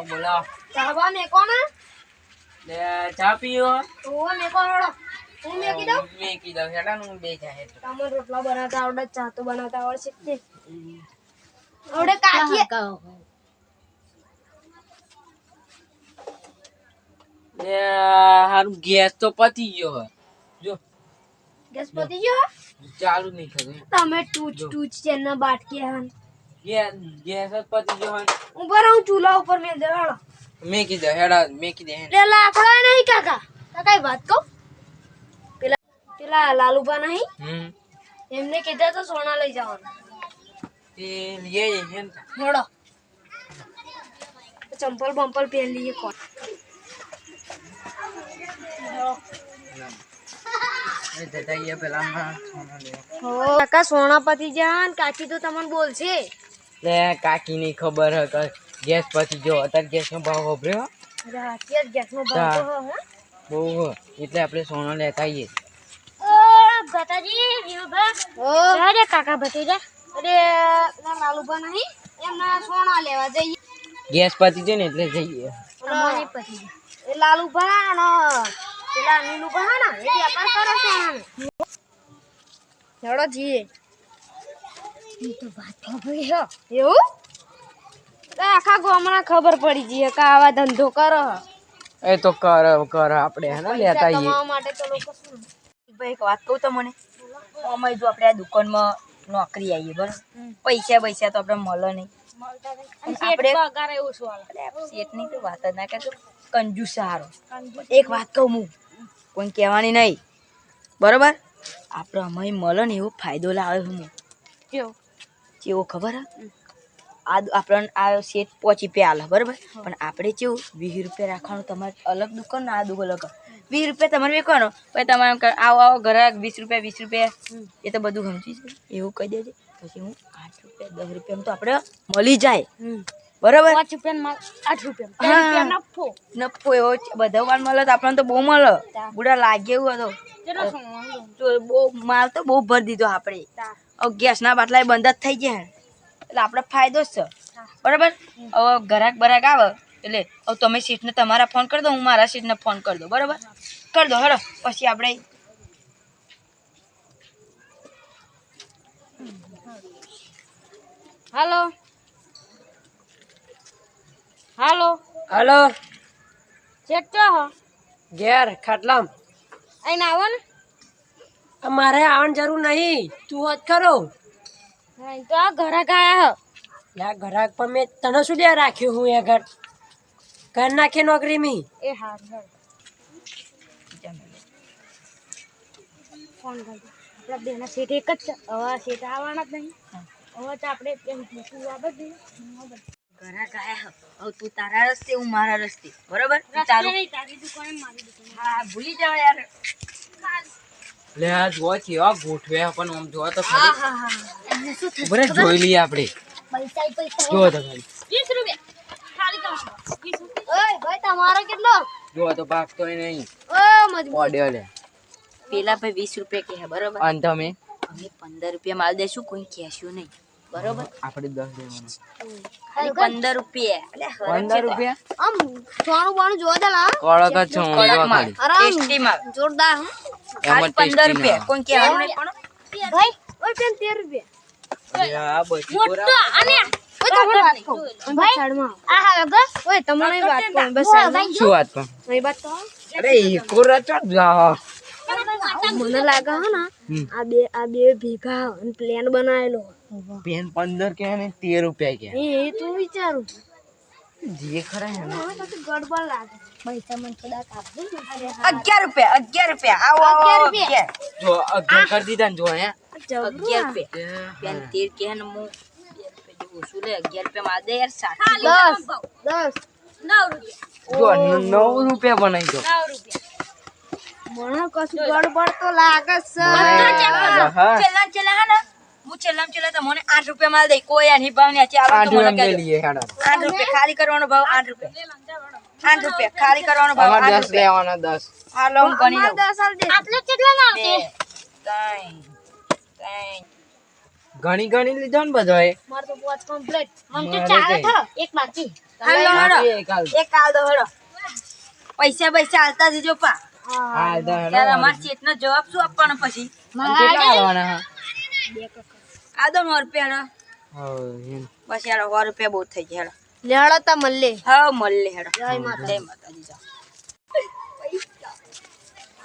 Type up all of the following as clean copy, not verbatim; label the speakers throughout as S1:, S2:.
S1: બોલા
S2: ચાબા મેકો ને
S1: લે ચા પીઓ
S2: તો મેકો હળો હું મેકી દઉં
S1: હેડા નું બે જાય
S2: તમને રોટલા બનાવતા આવડે ચા તો બનાવતા આવડશે જ ને આવડે કાકી
S1: લે હારું ગેસ તો પતી ગયો હે જો
S2: ગેસ પતી ગયો
S1: ચાલુ નહીં થતું
S2: તમે ટૂચ ચેનના બાટકે હન
S1: ગેસ જ પતી ગયો હે
S2: ઉપર હું ચૂલા ઉપર મેલ દે હાલો
S1: મેકી દે હેડા મેકી દે
S2: લે લાકડા નહીં કાકા કાકા વાત કહું પેલા લાલુબા નહીં એમને કીધા તો સોના લઈ જવાનું
S1: એ લઈએ હે
S2: હેડો ચંપલ બંપલ પહેર લઈએ કોણ કાકા સોના પતી જાન કાકી તો તમને બોલશે
S1: લે કાકી ની ખબર હે કે ગેસ પતી ગયો અત્યારે ગેસ નો ભાવ વભર્યો
S2: અત્યારે ગેસ નો ભાવ તો હે
S1: બહુ એટલે આપણે સોના લેતા આવીએ
S2: ગતાજી જીવભા અરે કાકા ભતીજા અરે ના લાલુબા નહીં એમના સોના લેવા જઈએ
S1: ગેસ પતી જાય ને એટલે જઈએ
S2: અમારી પતી એ લાલુબા અને પેલા નીલુબા હા ને એ વ્યાપાર કરે સોનાનો હેડો જીએ ઈ તો વાત ખબર હે એવું આખા ગામમાં ખબર પડી જઈએ કે આવા ધંધો કરો
S1: એ તો કર આપણે હે ને લેતા આવીએ
S2: કમાવા માટે તો લોકો શું
S3: ભાઈ એક વાત કહું તમને અમે જો આપણે આ દુકાનમાં નોકરી આવીએ બરાબર પૈસા તો આપણે મળે નહીં
S2: આપણે પગાર એવું શું
S3: શેઠની તો વાત જ ના કરતો કંજૂસ સારો એક વાત કહું હું કોઈ કહેવાની નહીં બરાબર આપણે અમે મળે ને એવો ફાયદો લાવે હું કેવો ખબર હે આપણને આ શેઠ 5 રૂપિયા આલે બરાબર પણ આપણે કેવું 20 રૂપિયા રાખવાનું તમારે અલગ દુકાન ને આ દુકાન અલગ 20 રૂપિયા તમારે વેચવાનો પછી તમારે આવો ઘરાક 20 રૂપિયા એ તો બધું સમજી છે એવું કહી દેજે પછી હું 8 રૂપિયા 10 રૂપિયા તો આપણે મળી જાય બરાબર
S2: 5 રૂપિયા 8 રૂપિયા
S3: નફો એવો બધા વાર મળે તો આપણને તો બહુ મળે બુડા લાગે એવું હતો બહુ માલ તો બહુ ભરી દીધો આપણે ગેસના બાટલા બંધ જ થઈ ગયા એટલે આપણે ફાયદો જ છે બરાબર હવે ઘરાક આવે એટલે હવે તમે સીટને તમારા ફોન કરી દો હું મારા સીટને ફોન કરી દો બરાબર કરી દો હેડો પછી આપણે
S2: હાલો હાલો
S1: હાલો
S2: ચેક તો
S1: ઘેર ખાટલામ
S2: આઈને આવો ને
S1: મારે આવવાની જરૂર નહીં તું વાત કરો
S2: તો આ ઘરાક આયા
S1: યા ઘરાક પર મેં તને શું લે રાખ્યું હું એ ઘર નાખી નોકરી મી
S2: એ હાર ફોન કરી આપણા બેના શેઠ એક જ છે હવે શેઠ આવવાના જ નહીં હવે તો આપણે
S3: ઘરાક આયા હવે તું તારા રસ્તે હું મારા રસ્તે બરાબર
S2: તારી દુકાને મારી દુકાને
S3: હા ભૂલી જાવ યાર
S1: લે આ જો છે આ ગોઠવે પણ આમ જો તો ખરી બરે જોઈ લઈએ આપણે
S2: પૈસા
S1: જો તો ખાલી
S2: 20 રૂપિયા ખાલી કરો 20 ઓય ભાઈ તમારો કેટલો
S1: જો તો ભાગતો નહીં
S2: ઓ મજબૂત
S1: ઓડ્યો લે
S3: પેલા ભાઈ 20 રૂપિયા કહે બરાબર
S1: અને તમે
S3: અમે 15 રૂપિયા માલ દેશું કોઈ કહેશું નહીં બરોબર
S1: આપણે 10 દેવાના
S3: ખાલી 15 રૂપિયા
S1: 15 રૂપિયા
S2: આમ સોનું બાણું જોવા દે લા
S1: કડક જ છો ખાલી
S3: ટેસ્ટી માલ
S2: જોરદાર હો
S1: એમાં
S3: ખાલી 15 રૂપિયા કોઈ કહેવાનું નહીં પણ
S2: ભાઈ ઓય પેન 13 રૂપિયા
S1: અરે આ બધી
S2: મોટો અને ઓય તમને વાત કહું ભાઈ સાઈડમાં આ હા બસ ઓય તમને વાત કહું બસ સાઈડમાં
S1: શું વાત પણ
S2: નહીં વાત કહો
S1: અરે કોરા ચડ જા
S2: મને લાગે હે ને આ બે ભેગા અને પ્લાન બનાવેલો
S1: પેન 15 કે ને 13 રૂપિયા કે
S2: એ તો વિચારું
S1: જે ખરા હે ને
S2: મને તો ગડબડ લાગે પૈસા મને થોડા આપજો ને
S3: 11 રૂપિયા આવો
S2: 11 રૂપિયા.
S1: જો 11 કરી દીધા ને જો હે
S3: 11 રૂપિયા પેન 13 કે ને હું 2 રૂપિયા જેવું ઓછું લે 11 રૂપિયા માલ દે યાર 60
S2: 10
S1: જો 9 રૂપિયા બનાવી દો
S2: મને કશું ગડબડ તો લાગે છે
S1: હા
S3: છેલ્લા હે ને હું છેલ્લા તમને 8 રૂપિયા માલ દે કોઈ આની ભાવ ને ચાલો તો મને
S1: આઠ
S3: કહી
S1: લઈએ હેડા
S3: 8 રૂપિયા ખાલી કરવાનો ભાવ 8 રૂપિયા 8 રૂપિયા ખાલી કરવાનો ભાવ
S1: અમાર
S3: 8
S1: 10 લેવાના 10
S3: હાલો હું ગણી લઉં
S2: આટલે કેટલા ના આવશે
S1: ઘણી ઘણી લીધો ને બધો એ
S2: માર તો પોચ કમ્પ્લીટ મન તો
S1: મારે
S2: ચાલે
S1: કઈ?
S2: થ એક બાકી
S3: હાલો
S1: આપીએ એકાલ.
S3: એક કાલ દો હેડો પૈસા હાલતા જજો પા
S1: હા દો હેડો.
S3: ત્યારે અમાર ચેતનો જવાબ શું આપવાનો પછી
S1: અને કેટલા આલવાના હા?
S3: આ દો 100 રૂપિયા
S1: હવ, એમ.
S3: બસ હેડો 100 રૂપિયા બહુ થઈ ગયા હેડો
S2: લેડો તા મલ્લે
S3: હા મળે હેડો
S2: જય માતા.
S3: જય માતાજી જાઓ.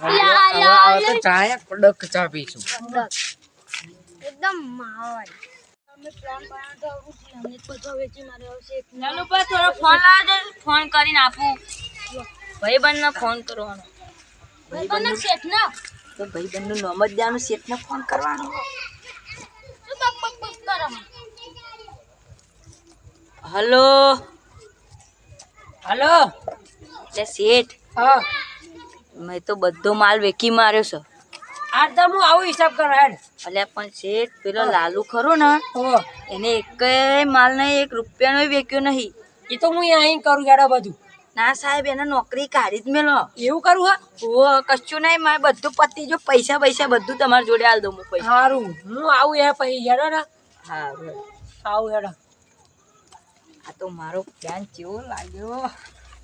S1: હવે તો ચાય કડક ચા પીશું.
S2: એકદમ માવાય અમે પ્લાન બનાવતો અમને બધો વેચી મારે આવશે
S3: ચાલો પા થોડો ફોન લાવજો ફોન કરીને આપું ભાઈબંધને ફોન કરવાનો
S2: ભાઈબંધ શેઠ ના
S3: તો ભાઈબંધનું નામ જ દેવાનું શેઠને ફોન કરવાનો
S2: શું બક બક બક કરો
S3: હલો
S1: હાલો.
S3: એટલે શેઠ
S1: હા.
S3: મેં તો બધો માલ વેકી માર્યો છે
S1: આજ તો હું આવું હિસાબ કરો હેડ.
S3: અલ્યા પણ શેઠ પેલો લાલુ ખરો ને
S1: ઓ,
S3: એને એક માલ ને 1 રૂપિયાનો વેક્યો નહીં
S1: એ તો હું અહીં કરું હેડો બધું.
S3: ના સાહેબ એને નોકરી કાઢી જ મેલો
S1: એવું કરું હા?
S3: ઓ કશું નહીં મારે બધું પતી જો પૈસા બધું તમારી જોડે આલ દઉં હું પૈસા
S1: સારું હું આવું એ પછી હેડો ને.
S3: હા
S1: આવું હેડો.
S3: આ તો મારો પ્લાન કેવો લાગ્યો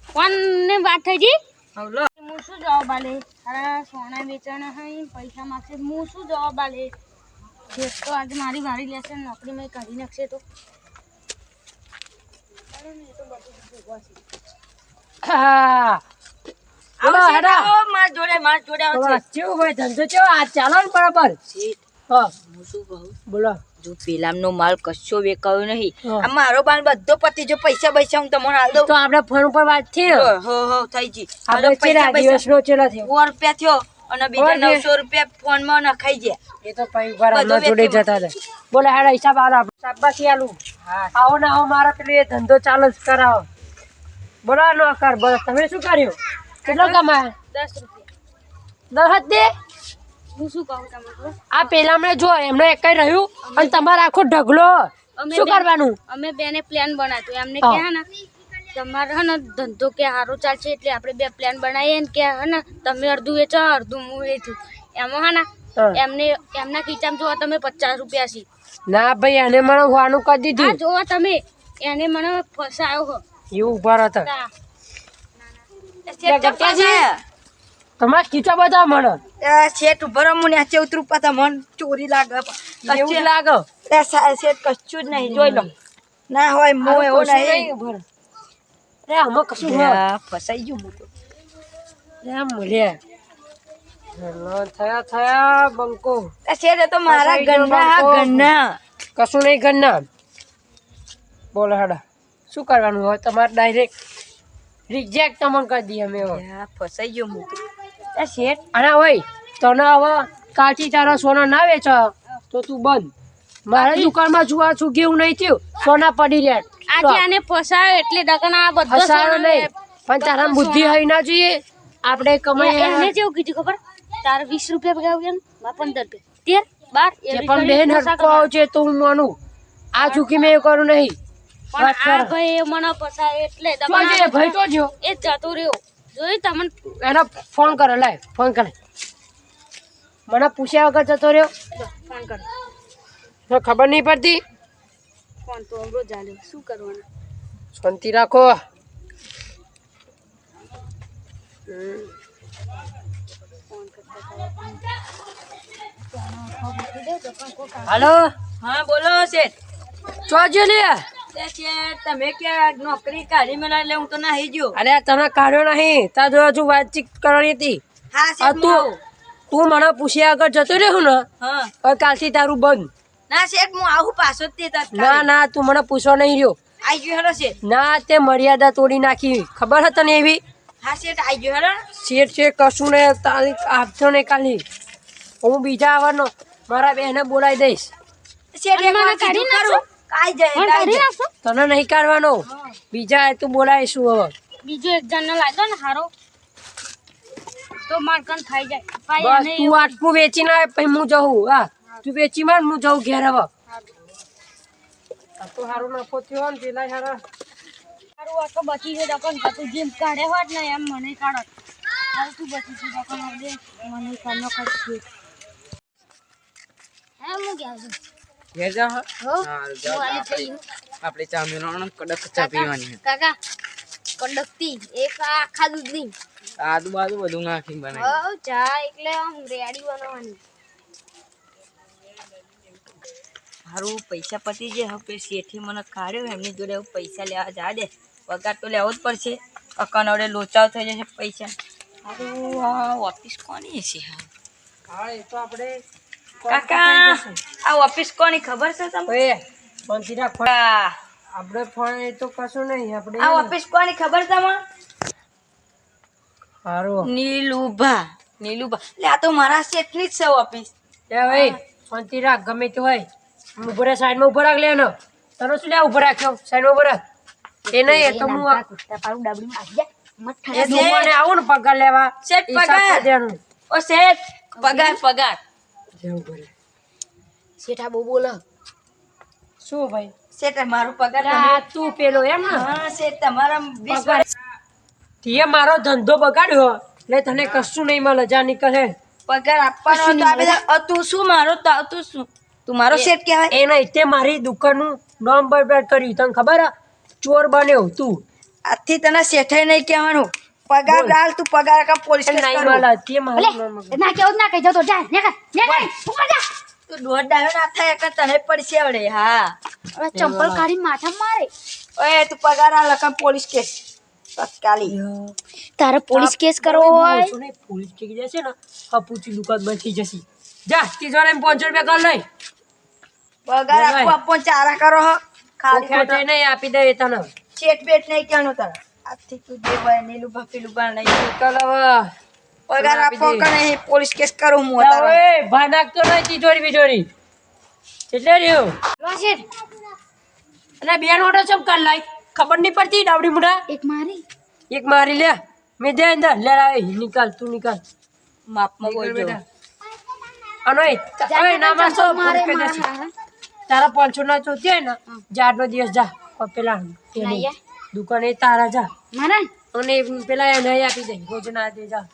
S2: કોણ ને વાત થઈ જી
S3: હવલો
S2: હું શું જવાબ આલે અરે સોના વેચાણા હઈ પૈસા માંગશે હું શું જવાબ આલે શેઠ તો આજે મારી વારી લેશે નોકરી મેં કાઢી નાખશે તો
S1: હા.
S3: આવો
S1: બોલો,
S3: શેઠ,
S1: હેડો.
S3: આવો, મારી જોડે આવો
S1: બસ, કેવું ભાઈ ધંધો કેવો આ ચાલો ને બરાબર.
S3: શેઠ,
S1: હા
S3: હું શું કહું
S1: બોલો.
S3: જો પેલામનો માલ કશો વેકાયો નહીં
S1: હા.
S3: આ મારો માલ બધો પતી જો પૈસા હું તમને આલ દઉં
S1: તો આપણે ફોન ઉપર વાત થઈ
S3: હો થઈ જી
S1: આપણે ચેલા દિવસનો ચેલા થયો
S3: 100 રૂપિયા થયો અને બીજા
S1: ઓય,
S3: 900 રૂપિયા ફોનમાં નખાઈ ગયા
S1: એ તો પછી ઉપર
S3: બધું
S1: હમણાં જોડે
S3: વેચી
S1: જતા હતા. બોલો હેડો હિસાબ આલો આપણે શાબાશી આલું. આવો ને આવો મારા પેલું એ ધંધો ચાલુ જ કરાવો. બોલો નો કર બોલો તમે શું કર્યું કેટલો કમાયા
S2: 10 રૂપિયા
S1: 10 જ દે.
S2: હું શું કહું તમને ખબર?
S1: આ પેલા મેં જો એમને એક રહ્યું અને તમારે આખો ઢગલો
S2: અમે
S1: શું
S2: બે-
S1: કરવાનું?
S2: અમે બેને પ્લાન બનાવ્યો એમને
S1: હા.
S2: કે હે ને તમારે હે ને ધંધો કે સારો ચાલશે એટલે આપણે બે પ્લાન બનાવીએ ને કે હે ને તમે અડધું વેચો અડધું હું વેચું એમાં હે ને
S1: હા.
S2: એમને એમના ખીચામાં જોવા તમે 50 રૂપિયા છે
S1: ના ભાઈ એને મને હોવાનું કરી
S2: હા
S1: દીધું.
S2: જોવા તમે એને મને ફસાયો હો
S1: એવું ઉભા રહો તો.
S2: તા.
S3: શેઠ
S1: ગટ્યા છે? તમારે ખીચા બધા મને
S3: શેઠ ઉભો રહો મને આ ચૌતરું પાતા મન ચોરી લાગે
S1: એવું જ લાગે.
S3: શેઠ કશું જ નહીં જોઈ લો ના હોય મો એવો
S1: કશું
S3: નહીં
S1: નહીં ઉભા રહો. અરે આમાં કશું હોય
S3: યા, ફસાઈ ગયું હું તો
S1: એમ મળ્યા હેલો, થયા બંકો
S3: શેઠ એ તો મારા
S1: ફસાઈ ગયો
S3: ગન્ના
S1: બાપો.
S3: ગન્ના
S1: કશું નહીં ઘરના. બોલો હેડા શું કરવાનું હોય તમારે ડાયરેક્ટ રિજેક્ટ તમને કરી દઈએ અમે હવે.
S3: યા, ફસાઈ ગયો હું તો શેઠ
S1: અને હોય તને હવે કાચી તારા સોના ના વેચો તો તું બંધ. મારા દુકાનમાં જુआ છું કેવું નહીં થયું સોના પડી રહ્યા.
S2: આજે આને ફસાયો એટલે ડકના આ બધો
S1: હસાયો
S2: સોનો
S1: નહીં પણ તારા બુદ્ધિ હોય ના જોઈએ આપણે
S2: એને
S1: કમાઈ
S2: જેવું કીધું ખબર તારે 20 રૂપિયા ભેગા આવ્યા ને 15 રૂપિયા 13 12
S1: જે પણ બેન હરકો આવશે તો હું માનું આ ચૂકી મેં એવું કરું નહીં. વાત
S2: પણ આ
S1: કર.
S2: ભાઈ મને ફસાયો એટલે
S1: તો જે ભાઈ તો જો
S2: એ જતો રહ્યો જોઈ તમને
S1: એનો ફોન કરો લાય ફોન કરે મને પૂછ્યા વગર જતો રહ્યો
S2: ફોન કરો
S1: તો ખબર નહીં પડતી.
S2: ફોન તો અમરો ચાલ્યો શું કરવાનું
S1: શાંતિ રાખો. હાલો
S3: હા બોલો શેઠ
S1: ચોજો લે.
S3: શેઠ તમે ક્યાં નોકરી કાઢી મેલા એટલે હું તો નાહી ગયો
S1: અરે તને કાઢ્યો નહીં તાર જો હજુ વાતચીત કરવાની હતી.
S3: હા
S1: આ
S3: શેઠ
S1: તું તું મને પૂછ્યા આગળ જતો રહ્યો ને
S3: હા
S1: હવે કાલથી તારું બંધ.
S3: ના શેઠ હું આવું પાછો જ તે
S1: ના
S3: તત્કાળ
S1: ના તું મને પૂછવા નહીં રહ્યો.
S3: આઈ ગયો હેડો શેઠ
S1: ના તે મર્યાદા તોડી નાખી ખબર હતી ને એવી.
S3: હા શેઠ આઈ ગયો હેડો
S1: શેઠ છે કશું ને તારીખ આપજો ને કાલી હું બીજા આવવાનો મારા બેને બોલાવી દઈશ.
S3: શેઠ એક
S2: મને
S3: વાર
S2: કાઢી
S3: કીધું
S2: નાખશો?
S3: ખરું. કાઈ જાય
S2: પણ
S3: કાઈ
S2: કાઢી
S3: જાય.
S2: નાખશો
S1: તને નહીં કાઢવાનો બીજા તું બોલાવીશું હવે.
S2: બીજો એક જણને લાગ્યો ને હારો તો મારકન થઈ જાય ભાઈ
S1: બસ
S2: એને
S1: તું આટલું વેચી ના પછી હું જઉં. હા તું વેચી માર હું જઉં ઘેર હવે. આ તો હારું નફો થયો ને પેલા હારા
S2: મારું આખો બચી ગયો દકન તું જેમ કાઢે હોત ને એમ મને કાઢત હાલ તું બચી ગયો દકન હવે મને કાઢનો કાઢી હે હું ગયા છું
S4: ઘેર જાઓ હા?
S2: હો
S4: હારું, જાઓ.
S2: હું આલી થઈ
S4: આપણે ચા મેળવવાનો કડક ચા પીવાની છે.
S2: કાકા કડકતી એક આ આખા દૂધની
S4: આદુ બાજુ બધું નાખીને બનાવી.
S2: હો ચા એટલે આમ રેડી બનાવવાની
S3: હારું પૈસા પતી જાય હવે શેઠી મને કાઢ્યો એમની જોડે હવે પૈસા લેવા જા દે પગાર તો લેવો જ પડશે અકાન વડે લોચાવ થઈ જશે પૈસા હારું આ ઓફિસ કોની છે
S1: હા એ તો આપણે
S3: કાકા આ ઓફિસ કોની ખબર છે તમને
S1: ઓય બંધી રાખ ફોન.
S3: આ
S1: આપણે ફોન એ તો કશું નહીં આપણે
S3: ઓફિસ કોની ખબર તમને
S1: સારું
S3: નીલુભા એટલે આ તો મારા શેઠની જ છે ઓફિસ
S1: એ ભાઈ શાંતિ રાખ ગમે તે હોય ઉભો રહે સાઈડમાં ઉભો રાખ લેનો તને શું લે ઉભો રાખ્યો સાઈડમાં ઉભો રાખ એ નહીં એ તો હું એ દુકાને આવું ને પગાર લેવા
S3: શેઠ
S1: હિસાબ
S3: પગાર
S1: કરી દેવાનું.
S3: ઓ શેઠ પગાર
S1: જે ઉભો રહે.
S2: શેઠા બહુ બોલે
S1: શું ભાઈ
S3: શેઠ મારું પગાર
S1: આ તું પેલો એમ ને
S3: હા શેઠ તમારા
S1: પગાર તે મારો ધંધો બગાડ્યો એટલે તને કશું નહીં મળે જા નીકળે
S3: પગાર આપવાનો તો આપી દે તું શું મારો તું શું તું મારો શેઠ કહેવાય
S1: એ નહીં તે મારી દુકાનનું નામ બરબાદ કર્યું તને ખબર હે? ચોર બન્યો તું
S3: આજથી તને શેઠે નહીં કહેવાનું પગાર
S1: બોલ.
S3: ડાલ તું પગાર કા પોલીસ કેસ
S1: નહીં
S3: કરું
S1: મળે તે મારું નામ બગાડ્યું.
S2: ના કેવું ના કહી જતો જા ને ઉપર જા
S3: તું દોઢ ડાયો ના થાય કે તને પડશે વળે હા
S2: હવે ચંપલ કાઢી માથા મારે
S3: ઓય તું પગાર આ લખન પોલીસ કેસ તત્કાલી
S2: તારે પોલીસ કેસ કરવો
S1: હું
S2: હોય
S1: ઓછું નહીં, પોલીસ ટીકી જશે ને હપુચી દુકાન બંધ થઈ જશે જા તીજોરા એમ 500 રૂપિયા કર લઈ
S3: પગાર આપો આપો ચારા કરો હો ખાલી
S1: ખેંચાય
S3: ખોટા
S1: નહીં આપી દે એ તને
S3: શેઠ બેઠ નહીં કહેવાનું તારે આજથી તું જે હોય નીલું ભાફી લુબાણ નહીં
S1: કલ હવે
S3: પગાર
S1: આપી
S3: આપો
S1: દે.
S3: કે નહીં પોલીસ કેસ કરું હું
S1: લા
S3: તારો
S1: ઓય ભાઈ નાખતો નહીં તિજોરી બિજોરી એટલે રહ્યો
S2: લો શેઠ
S1: અને બે નોટો ચમ કર લાઈ ખબર નહીં પડતી ડાવડી મુઢા
S2: એક મારી
S1: એક મારી લે મેં દે અંદર લે આ નિકાલ તું નિકાલ
S3: માપમાં
S1: નિકાલ
S3: બોલજો
S1: બેટા. અને ઓય ના મારશો
S2: મારે
S1: ફોન કરી દેશે.
S2: મારા
S1: તારા 500 ના ચોથી હોય ને જાડનો દિવસ જા પેલા
S2: નહીં
S1: દુકાને તારા જા
S2: મારા
S1: અને પેલા એને આપી દે રોજ ના દે જા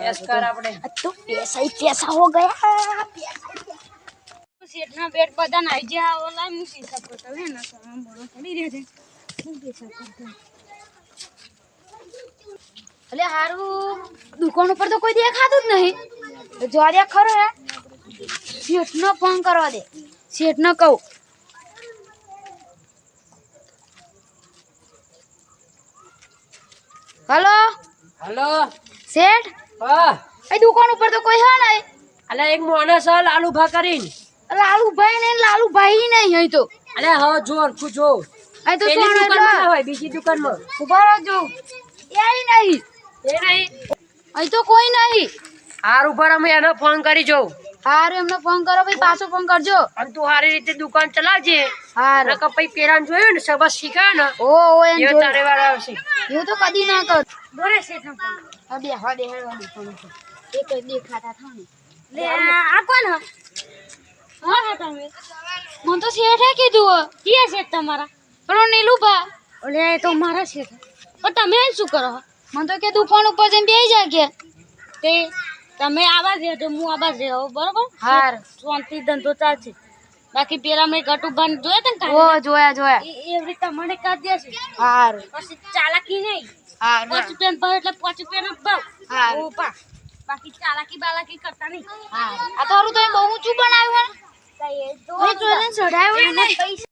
S1: એસ કર આપણે
S2: તો પૈસા ही पैसा हो गया શેઠના બેટ બધા નાઈ ગયા ઓલા હું પૈસા કરતો હે ને સામાન બરો પડી રહે છે હું પૈસા કરતો અલે હારું દુકાન ઉપર તો કોઈ દેખાતું જ નહીં જોડ્યા ખરો હે શેઠનો ફોન કરવા દે શેઠનો કહું હેલો
S1: હાલો
S2: શેઠ
S1: હા
S2: એ દુકાન ઉપર તો કોઈ હે નહીં
S1: અલે એક માણસ હે લાલુ ભા કરીને
S2: લાલુભાઈ ને લાલુભાઈ નહીં અહીં તો
S1: અલે હા જો અરખું જો
S2: અહીં તો
S1: પેલી
S2: સોનો
S1: દુકાનમાં ના હોય બીજી દુકાનમાં
S2: ઉભા રહેજો એ નહીં
S1: એ નહીં
S2: અહીં તો કોઈ નહીં
S1: હાર ઉપર અમે એને ફોન કરી જોઉં
S2: હારે એમને ફોન કરો ભાઈ પાછો ફોન કરજો
S1: અને તું સારી રીતે દુકાન ચલાવજે
S2: હારે
S1: નકર પછી પેલાને જોયું ને સબસ શીખાય ને
S2: ઓ એમ
S1: એ
S2: જોઈ.
S1: તારે વાર આવશે
S2: એવું તો કદી ના કર બોલે શેઠનો ફોન હડે ફોન એક દેખાતા થા ને લે આ કોણ હા તમે મને તો શેઠે કીધું કે શેઠ તમારા પેલો નીલુભા ઓલે તો મારા શેઠ પણ તમે શું કરો મને તો કે દુકાન ઉપર જઈને બેસી જા કે તે તમે આવા જ રહેજો હું આવા જ રહ્યો બરોબર હાર શાંતિ ધંધો ચાલશે બાકી પેલા મેં ગટુભાન જોયા તા ને ઓ જોયા એવી તમને કરી દેશે હાર પછી ચાલાકી નહીં હાર 5 રૂપિયા ભાવ એટલે 5 રૂપિયાનો ભાવ હાર ઓપા બાકી ચાલાકી બાલાકી કરતા નહીં હાર આ તો હારું તમે બહુ ઊંચું બનાવ્યું હે તો ચડાવ્યું ને પૈસા